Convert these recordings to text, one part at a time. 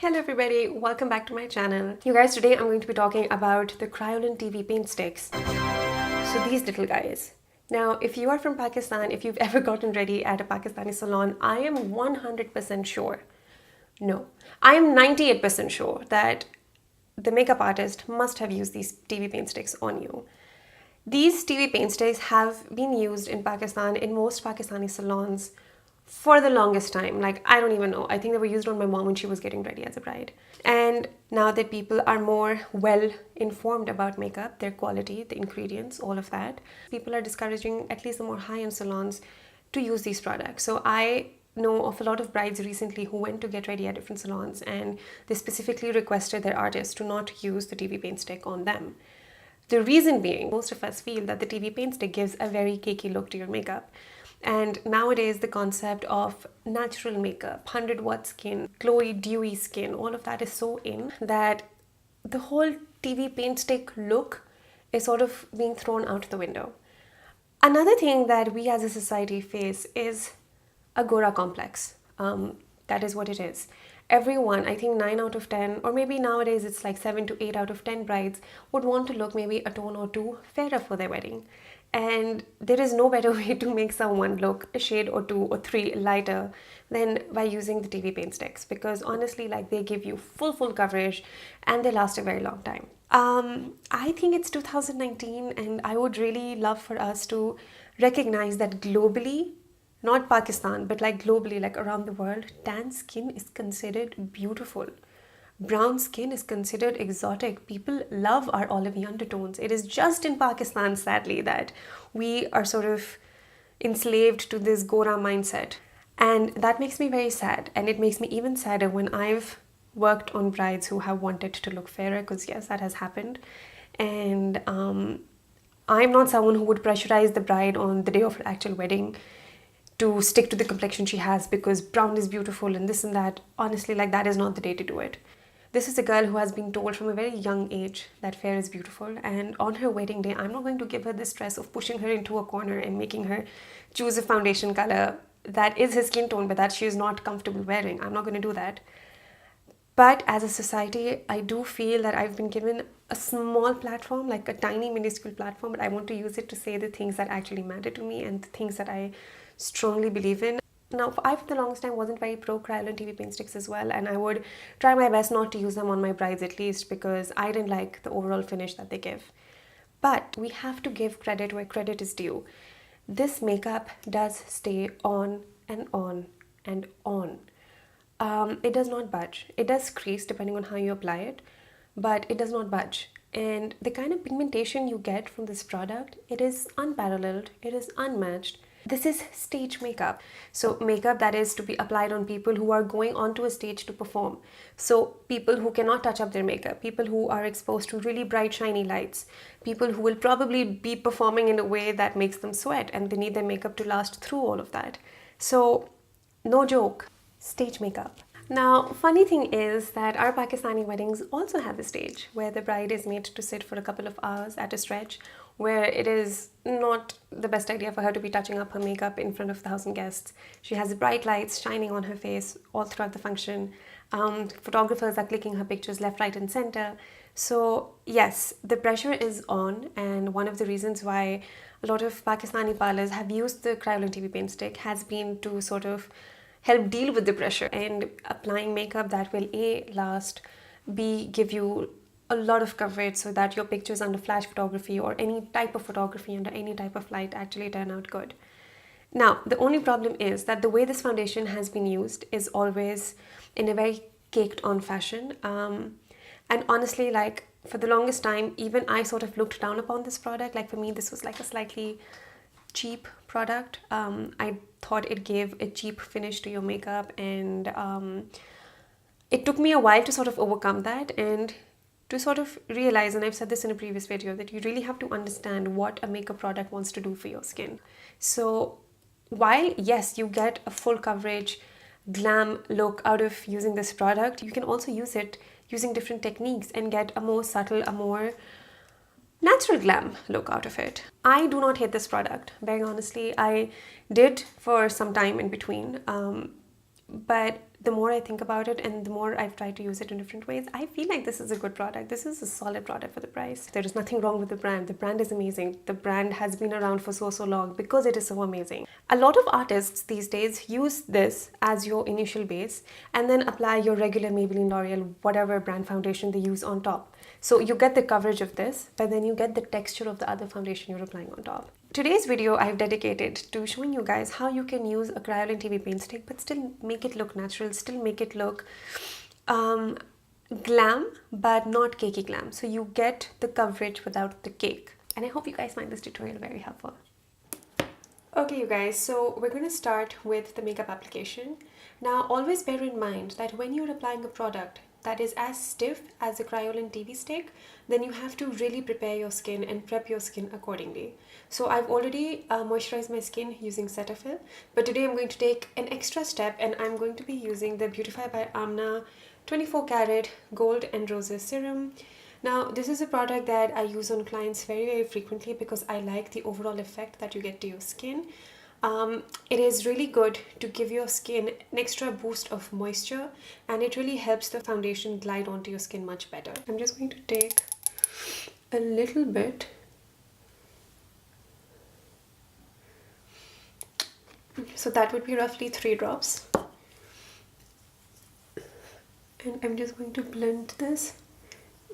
Hello everybody, welcome back to my channel. You guys, today I'm going to be talking about the Kryolan TV Paint Sticks. So these little guys. Now, if you are from Pakistan, if you've ever gotten ready at a Pakistani salon, I am 100% sure, no, I am 98% sure that the makeup artist must have used these TV paint sticks on you. These TV paint sticks have been used in Pakistan in most Pakistani salons for the longest time. Like, I don't even know. I think they were used on my mom when she was getting ready as a bride. And now that people are more well informed about makeup, their quality, the ingredients, all of that, people are discouraging at least the more high-end salons to use these products. So I know of a lot of brides recently who went to get ready at different salons and they specifically requested their artists to not use the TV paint stick on them. The reason being, most of us feel that the TV paint stick gives a very cakey look to your makeup. And nowadays, the concept of natural makeup, 100-watt skin, glowy, dewy skin, all of that is so in that the whole TV paint stick look is sort of being thrown out the window. Another thing that we as a society face is a Gora complex. That is what it is. Everyone, I think 9 out of 10, or maybe nowadays it's like 7 to 8 out of 10 brides would want to look maybe a tone or two fairer for their wedding. And there is no better way to make someone look a shade or 2 or 3 lighter than by using the TV paint sticks, because honestly, like, they give you full coverage and they last a very long time. I think it's 2019 and I would really love for us to recognize that globally, not Pakistan, but like globally, like around the world, tan skin is considered beautiful. Brown skin is considered exotic. People love our olivey undertones. It is just in Pakistan, sadly, that we are sort of enslaved to this Gora mindset. And that makes me very sad. And it makes me even sadder when I've worked on brides who have wanted to look fairer, because yes, that has happened. And I'm not someone who would pressurize the bride on the day of her actual wedding to stick to the complexion she has because brown is beautiful and this and that. Honestly, like, that is not the day to do it. This is a girl who has been told from a very young age that fair is beautiful, and on her wedding day, I'm not going to give her the stress of pushing her into a corner and making her choose a foundation color that is her skin tone but that she is not comfortable wearing. I'm not going to do that. But as a society, I do feel that I've been given a small platform, like a tiny minuscule platform, but I want to use it to say the things that actually matter to me and the things that I strongly believe in. Now, I for the longest time wasn't very pro Kryolan TV paint sticks as well, and I would try my best not to use them on my brides at least because I didn't like the overall finish that they give. But we have to give credit where credit is due. This makeup does stay on and on and on. It does not budge. It does crease depending on how you apply it, but it does not budge. And the kind of pigmentation you get from this product, it is unparalleled, it is unmatched. This is stage makeup. So makeup that is to be applied on people who are going onto a stage to perform. So people who cannot touch up their makeup, people who are exposed to really bright shiny lights, people who will probably be performing in a way that makes them sweat and they need their makeup to last through all of that. So no joke, stage makeup. Now, funny thing is that our Pakistani weddings also have a stage where the bride is made to sit for a couple of hours at a stretch, where it is not the best idea for her to be touching up her makeup in front of 1,000 guests. She has bright lights shining on her face all throughout the function. Photographers are clicking her pictures left, right, and center. So yes, the pressure is on, and one of the reasons why a lot of Pakistani parlors have used the Kryolan TV paint stick has been to sort of help deal with the pressure and applying makeup that will A, last, B, give you a lot of coverage so that your pictures under flash photography or any type of photography under any type of light actually turn out good. Now, the only problem is that the way this foundation has been used is always in a very caked on fashion. And honestly, like, for the longest time, even I sort of looked down upon this product. Like, for me, this was like a slightly cheap product. I thought it gave a cheap finish to your makeup, and it took me a while to sort of overcome that and to sort of realize, and I've said this in a previous video, that you really have to understand what a makeup product wants to do for your skin. So while yes, you get a full coverage glam look out of using this product, you can also use it using different techniques and get a more subtle, a more natural glam look out of it. I do not hate this product, very honestly. I did for some time in between, but the more I think about it and the more I've tried to use it in different ways, I feel like this is a good product. This is a solid product for the price. There is nothing wrong with the brand. The brand is amazing. The brand has been around for so long because it is so amazing. A lot of artists these days use this as your initial base and then apply your regular Maybelline, L'Oreal, whatever brand foundation they use on top. So you get the coverage of this, but then you get the texture of the other foundation you're applying on top. Today's video I've dedicated to showing you guys how you can use a Kryolan TV Paint Stick but still make it look natural, still make it look glam but not cakey glam. So you get the coverage without the cake. And I hope you guys find this tutorial very helpful. Okay you guys, so we're going to start with the makeup application. Now always bear in mind that when you're applying a product that is as stiff as a Kryolan TV stick, then you have to really prepare your skin and prep your skin accordingly. So I've already moisturized my skin using Cetaphil, but today I'm going to take an extra step and I'm going to be using the Beautify by Amna 24 karat gold and roses serum. Now this is a product that I use on clients very frequently because I like the overall effect that you get to your skin. It is really good to give your skin an extra boost of moisture, and it really helps the foundation glide onto your skin much better. I'm just going to take a little bit. So that would be roughly 3 drops. And I'm just going to blend this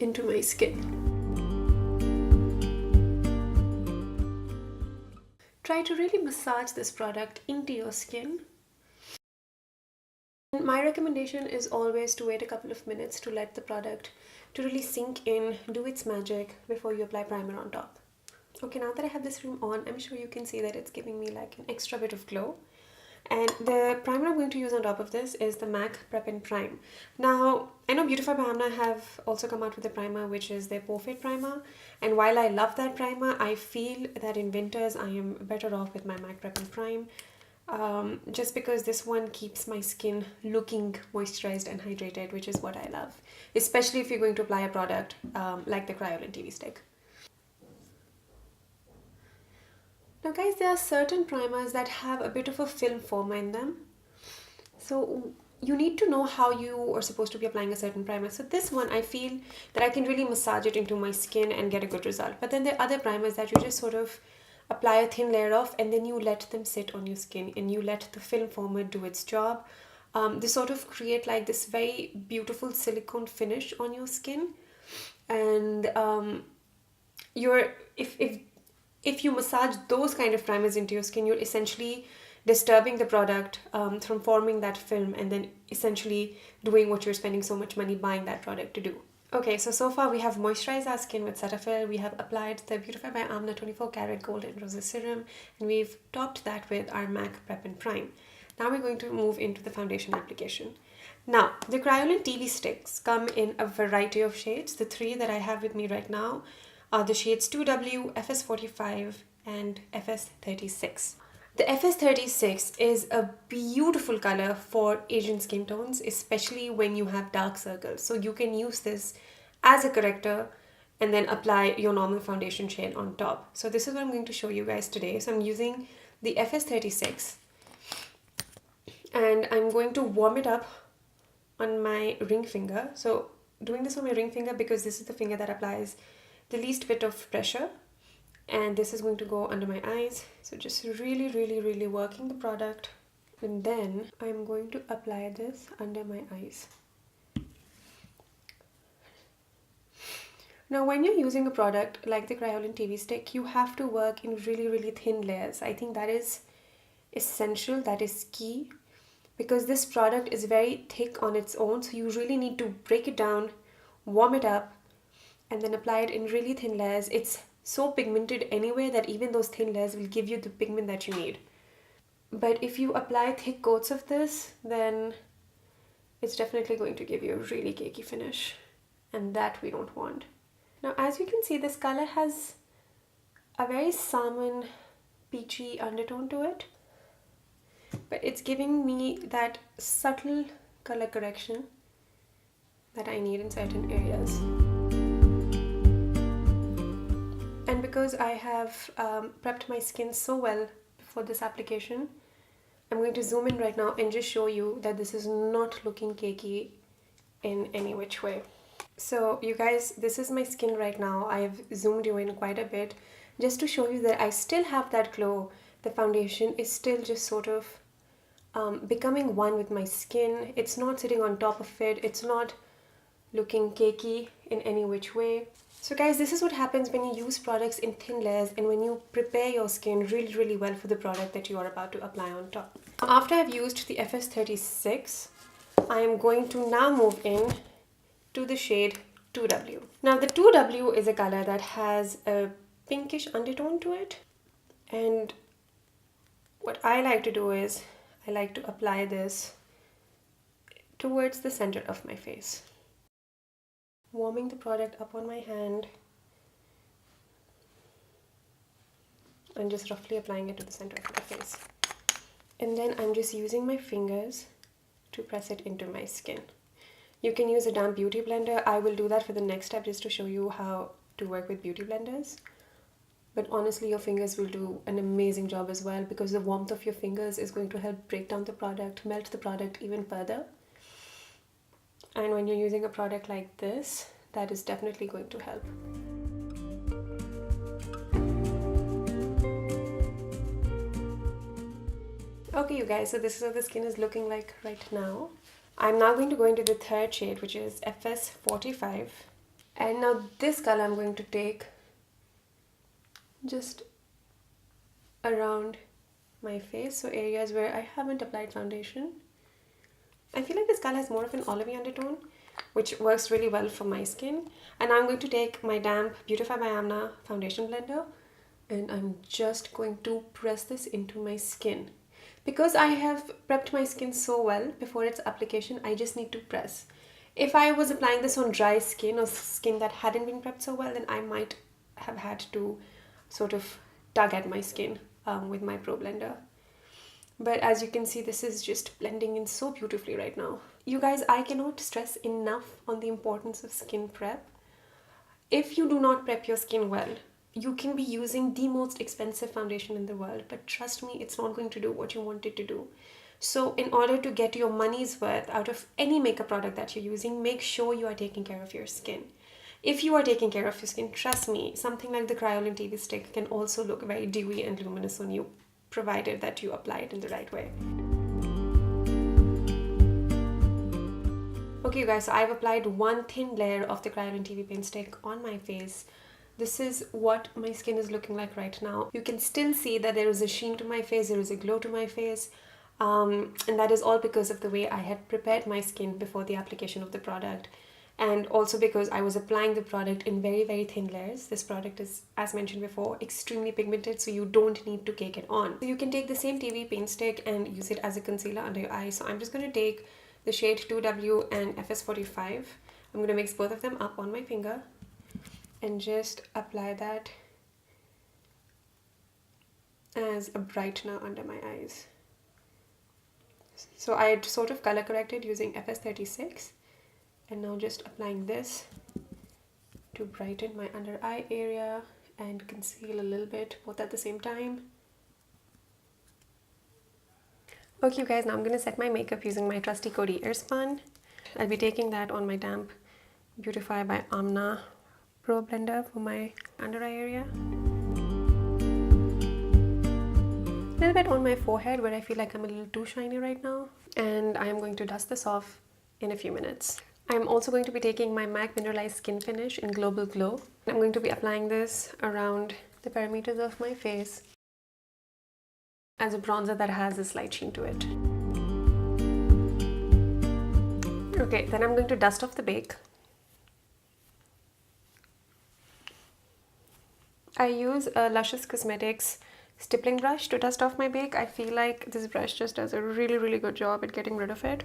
into my skin. Try to really massage this product into your skin. My recommendation is always to wait a couple of minutes to let the product to really sink in, do its magic before you apply primer on top. Okay, now that I have this cream on, I'm sure you can see that it's giving me like an extra bit of glow. And the primer I'm going to use on top of this is the MAC Prep and Prime. Now, I know Beautify by Amna have also come out with a primer, which is their Pore Fit primer. And while I love that primer, I feel that in winters I am better off with my MAC Prep and Prime. Just because this one keeps my skin looking moisturized and hydrated, which is what I love. Especially if you're going to apply a product like the Kryolan TV Stick. Now guys, there are certain primers that have a bit of a film former in them. So you need to know how you are supposed to be applying a certain primer. So this one, I feel that I can really massage it into my skin and get a good result. But then there are other primers that you just sort of apply a thin layer of and then you let them sit on your skin and you let the film former do its job. They sort of create like this very beautiful silicone finish on your skin. And if you massage those kind of primers into your skin, you're essentially disturbing the product from forming that film and then essentially doing what you're spending so much money buying that product to do. Okay, so far we have moisturized our skin with Cetaphil, we have applied the Beautify by Amna 24 karat gold and roses serum, and we've topped that with our MAC Prep and Prime. Now we're going to move into the foundation application. Now, the Kryolan TV sticks come in a variety of shades. The 3 that I have with me right now are the shades 2W, FS45 and FS36. The FS36 is a beautiful color for Asian skin tones, especially when you have dark circles. So you can use this as a corrector and then apply your normal foundation shade on top. So this is what I'm going to show you guys today. So I'm using the FS36 and I'm going to warm it up on my ring finger. So doing this on my ring finger because this is the finger that applies the least bit of pressure, and this is going to go under my eyes. So just really working the product, and then I'm going to apply this under my eyes. Now when you're using a product like the Kryolan TV stick, you have to work in really thin layers. I think that is essential, that is key, because this product is very thick on its own, so you really need to break it down, warm it up, and then apply it in really thin layers. It's so pigmented anyway that even those thin layers will give you the pigment that you need. But if you apply thick coats of this, then it's definitely going to give you a really cakey finish, and that we don't want. Now as you can see, this color has a very salmon peachy undertone to it, but it's giving me that subtle color correction that I need in certain areas. And because I have prepped my skin so well before this application, I'm going to zoom in right now and just show you that this is not looking cakey in any which way. So you guys, this is my skin right now. I've zoomed you in quite a bit just to show you that I still have that glow. The foundation is still just sort of becoming one with my skin. It's not sitting on top of it. It's not looking cakey in any which way. So guys, this is what happens when you use products in thin layers and when you prepare your skin really well for the product that you are about to apply on top. After I've used the FS36, I am going to now move in to the shade 2W. Now the 2W is a color that has a pinkish undertone to it, and what I like to do is I like to apply this towards the center of my face, warming the product up on my hand and just roughly applying it to the center of my face. And then I'm just using my fingers to press it into my skin. You can use a damp beauty blender. I will do that for the next step just to show you how to work with beauty blenders. But honestly, your fingers will do an amazing job as well, because the warmth of your fingers is going to help break down the product, melt the product even further. And when you're using a product like this, that is definitely going to help. Okay, you guys, so this is what the skin is looking like right now. I'm now going to go into the third shade, which is FS45. And now this color I'm going to take just around my face, so areas where I haven't applied foundation. I feel like this color has more of an olivey undertone, which works really well for my skin. And I'm going to take my damp Beautify by Amna foundation blender and I'm just going to press this into my skin. Because I have prepped my skin so well before its application, I just need to press. If I was applying this on dry skin or skin that hadn't been prepped so well, then I might have had to sort of tug at my skin with my Pro Blender. But as you can see, this is just blending in so beautifully right now. You guys, I cannot stress enough on the importance of skin prep. If you do not prep your skin well, you can be using the most expensive foundation in the world, but trust me, it's not going to do what you want it to do. So in order to get your money's worth out of any makeup product that you're using, make sure you are taking care of your skin. If you are taking care of your skin, trust me, something like the Kryolan TV Stick can also look very dewy and luminous on you, provided that you apply it in the right way. Okay, you guys, so I've applied one thin layer of the Kryolan TV Paint Stick on my face. This is what my skin is looking like right now. You can still see that there is a sheen to my face, there is a glow to my face, and that is all because of the way I had prepared my skin before the application of the product, and also because I was applying the product in very thin layers. This product is, as mentioned before, extremely pigmented, so you don't need to cake it on. So you can take the same TV paint stick and use it as a concealer under your eyes. So I'm just going to take the shade 2W and FS45. I'm going to mix both of them up on my finger and just apply that as a brightener under my eyes. So I had sort of color corrected using FS36, and now just applying this to brighten my under eye area and conceal a little bit, both at the same time. Okay, you guys, now I'm going to set my makeup using my trusty Coty Airspun. I'll be taking that on my damp Beautify by Amna Pro Blender for my under eye area. A little bit on my forehead where I feel like I'm a little too shiny right now. And I am going to dust this off in a few minutes. I'm also going to be taking my MAC Mineralized Skin Finish in Global Glow. I'm going to be applying this around the perimeters of my face as a bronzer that has a slight sheen to it. Okay, then I'm going to dust off the bake. I use a Luscious Cosmetics stippling brush to dust off my bake. I feel like this brush just does a really good job at getting rid of it.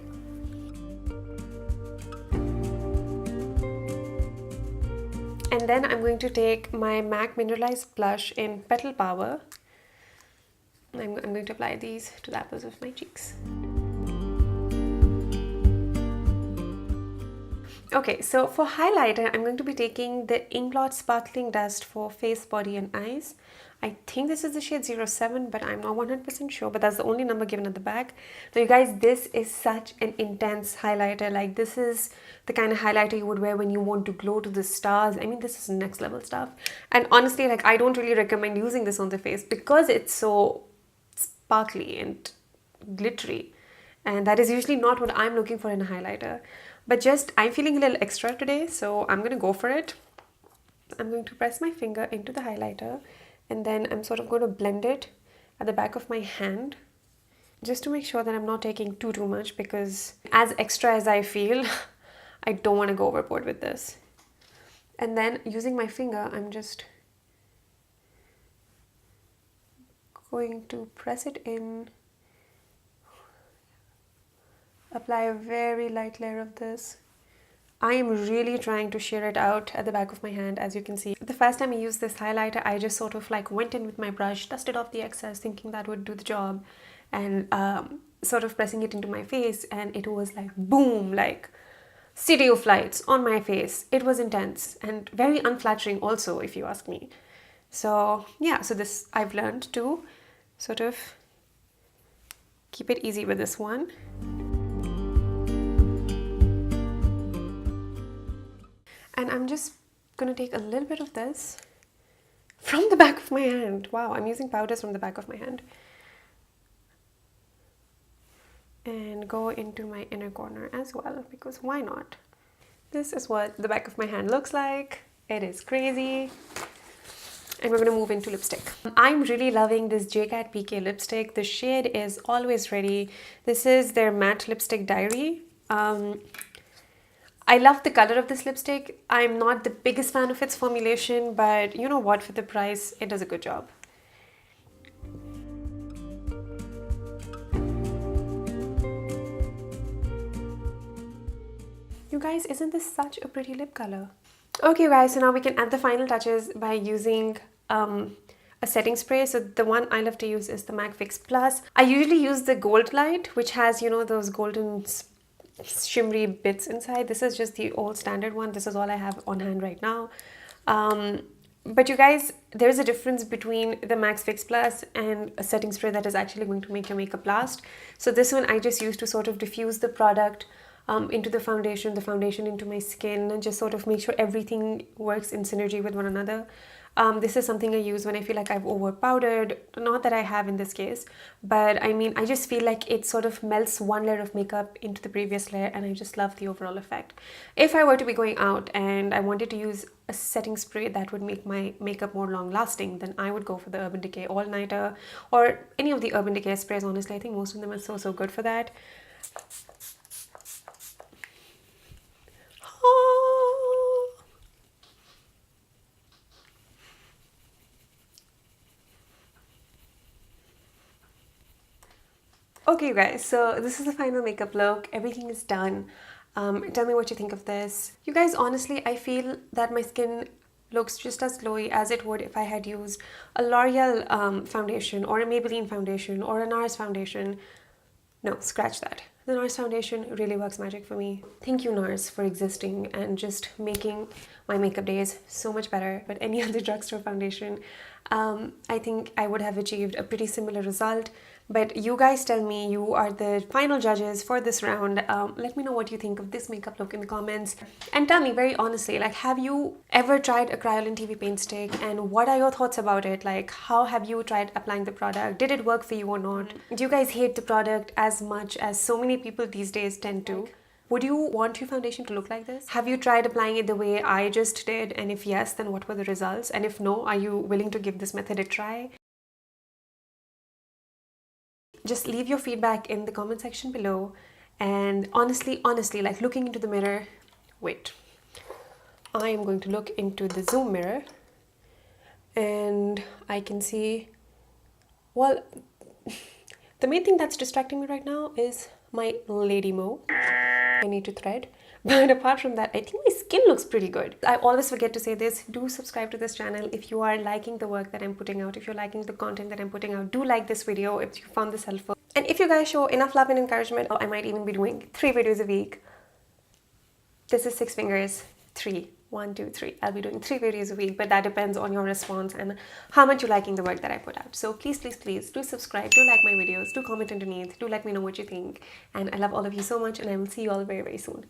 And then I'm going to take my MAC Mineralized Blush in Petal Power. I'm going to apply these to the apples of my cheeks. Okay, so for highlighter, I'm going to be taking the Inglot Sparkling Dust for face, body and eyes. I think this is the shade 07, but I'm not 100% sure, but that's the only number given at the back. Now you guys, this is such an intense highlighter. Like, this is the kind of highlighter you would wear when you want to glow to the stars. I mean, this is next level stuff. And honestly, like, I don't really recommend using this on the face because it's so sparkly and glittery. And that is usually not what I'm looking for in a highlighter. But just, I'm feeling a little extra today, so I'm going to go for it. I'm going to press my finger into the highlighter, and then I'm sort of going to blend it at the back of my hand just to make sure that I'm not taking too much, because as extra as I feel, I don't want to go overboard with this. And then using my finger, I'm just going to press it in, apply a very light layer of this. I am really trying to sheer it out at the back of my hand, as you can see. The first time I used this highlighter, I just sort of like went in with my brush, dusted off the excess, thinking that would do the job, and sort of pressing it into my face, and it was like boom, like city of lights on my face. It was intense and very unflattering also, if you ask me. So yeah, so this I've learned to sort of keep it easy with this one. And I'm just gonna take a little bit of this from the back of my hand. Wow, I'm using powders from the back of my hand. And go into my inner corner as well, because why not? This is what the back of my hand looks like. It is crazy. And we're gonna move into lipstick. I'm really loving this JCat PK lipstick. The shade is Always Ready. This is their matte lipstick diary. I love the color of this lipstick. I'm not the biggest fan of its formulation, but you know what, for the price, it does a good job. You guys, isn't this such a pretty lip color? Okay guys, so now we can add the final touches by using a setting spray. So the one I love to use is the MAC Fix Plus. I usually use the Gold Light, which has, you know, those golden shimmery bits inside. This is just the old standard one. This is all I have on hand right now. But you guys, there's a difference between the Max Fix Plus and a setting spray that is actually going to make your makeup last. So this one I just use to sort of diffuse the product into the foundation into my skin, and just sort of make sure everything works in synergy with one another. This is something I use when I feel like I've over powdered. Not that I have in this case, but I mean, I just feel like it sort of melts one layer of makeup into the previous layer, and I just love the overall effect. If I were to be going out and I wanted to use a setting spray that would make my makeup more long lasting, then I would go for the Urban Decay All Nighter or any of the Urban Decay sprays. Honestly, I think most of them are so good for that. Okay, you guys, so this is the final makeup look. Everything is done. Tell me what you think of this. You guys, honestly, I feel that my skin looks just as glowy as it would if I had used a L'Oreal foundation or a Maybelline foundation or a NARS foundation. No, scratch that. The NARS foundation really works magic for me. Thank you, NARS, for existing and just making my makeup days so much better. But any other drugstore foundation, I think I would have achieved a pretty similar result. But you guys tell me, you are the final judges for this round. Let me know what you think of this makeup look in the comments. And tell me very honestly, like, have you ever tried a Kryolan TV Paint Stick? And what are your thoughts about it? Like, how have you tried applying the product? Did it work for you or not? Do you guys hate the product as much as so many people these days tend to? Would you want your foundation to look like this? Have you tried applying it the way I just did? And if yes, then what were the results? And if no, are you willing to give this method a try? Just leave your feedback in the comment section below. And honestly, like, looking into the mirror, wait, I am going to look into the zoom mirror and I can see, well, the main thing that's distracting me right now is my lady mo I need to thread. But apart from that, I think my skin looks pretty good. I always forget to say this. Do subscribe to this channel if you are liking the work that I'm putting out. If you're liking the content that I'm putting out, do like this video if you found this helpful. And if you guys show enough love and encouragement, I might even be doing 3 videos a week. This is 6 fingers, 3. 1, 2, 3. I'll be doing 3 videos a week, but that depends on your response and how much you're liking the work that I put out. So please, please, please do subscribe, do like my videos, do comment underneath, do let me know what you think. And I love all of you so much, and I will see you all very, very soon.